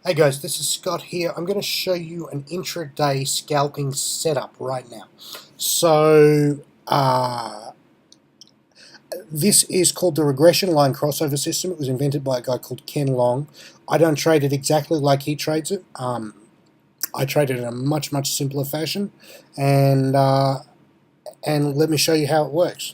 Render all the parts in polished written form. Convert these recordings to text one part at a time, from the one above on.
Hey guys, this is Scott here. I'm going to show you an intraday scalping setup right now. So this is called the regression line crossover system. It was invented by a guy called Ken Long. I don't trade it exactly like he trades it. I trade it in a much simpler fashion, and let me show you how it works.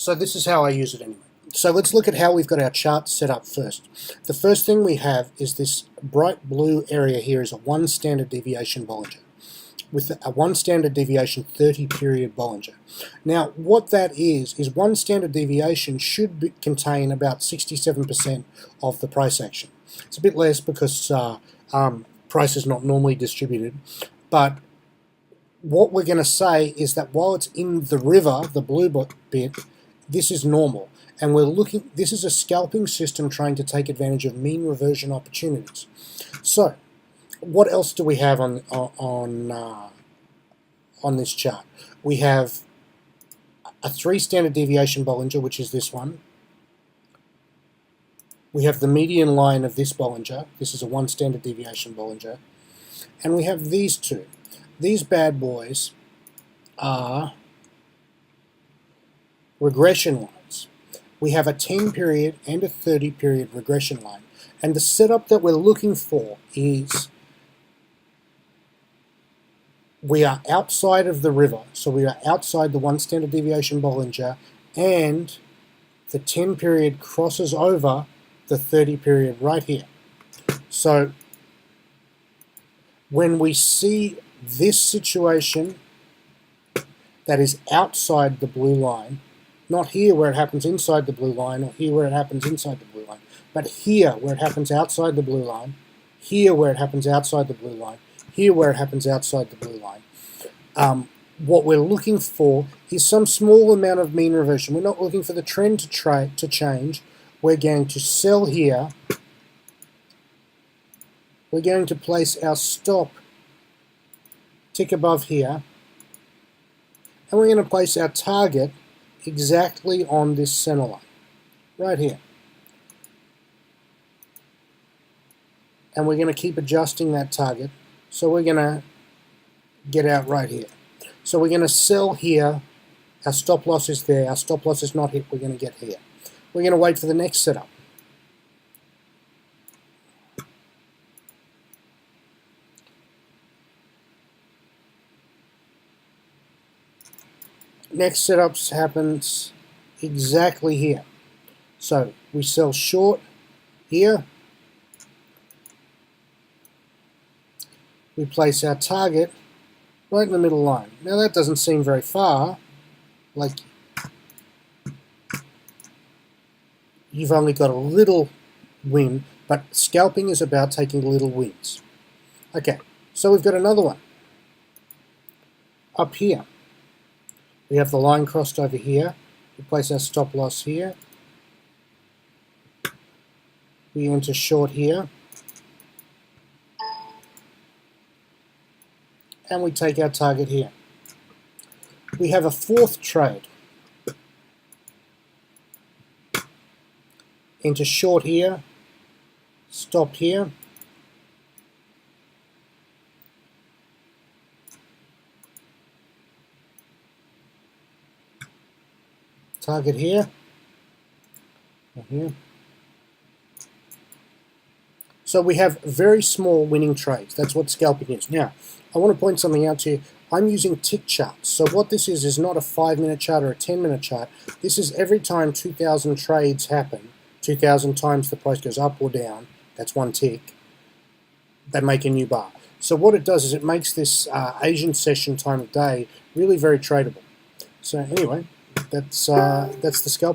So this is how I use it anyway. So let's look at how we've got our chart set up first. The first thing we have is this bright blue area here is a 1 standard deviation Bollinger, with a 1 standard deviation 30 period Bollinger. Now what that is 1 standard deviation should contain about 67% of the price action. It's a bit less because price is not normally distributed, but what we're going to say is that while it's in the river, the blue bit, this is normal, and this is a scalping system trying to take advantage of mean reversion opportunities. So what else do we have on this chart? We have a 3 standard deviation Bollinger, which is this one. We have the median line of this Bollinger. This is a 1 standard deviation Bollinger. And we have these two. These bad boys are regression lines. We have a 10 period and a 30 period regression line. And the setup that we're looking for is we are outside of the river, so we are outside the 1 standard deviation Bollinger, and the 10 period crosses over the 30 period right here. So when we see this situation that is outside the blue line, not here where it happens inside the blue line, or here where it happens inside the blue line, but here where it happens outside the blue line, here where it happens outside the blue line, here where it happens outside the blue line. What we're looking for is some small amount of mean reversion. We're not looking for the trend to change. We're going to sell here. We're going to place our stop tick above here, and we're going to place our target exactly on this center line, right here. And we're going to keep adjusting that target, so we're going to get out right here. So we're going to sell here, our stop loss is there, our stop loss is not hit, we're going to get here. We're going to wait for the next setup. Next setups happens exactly here. So we sell short here. We place our target right in the middle line. Now that doesn't seem very far, like you've only got a little win, but scalping is about taking little wins. Okay, so we've got another one. Up here, we have the line crossed over here. We place our stop loss here. We enter short here. And we take our target here. We have a fourth trade. Enter short here. Stop here. Target here, or here. So we have very small winning trades. That's what scalping is. Now, I want to point something out to you. I'm using tick charts. So what this is not a 5-minute chart or a 10-minute chart. This is every time 2,000 trades happen, 2,000 times the price goes up or down, that's one tick, they make a new bar. So what it does is it makes this Asian session time of day really very tradable. So anyway, that's the scalp.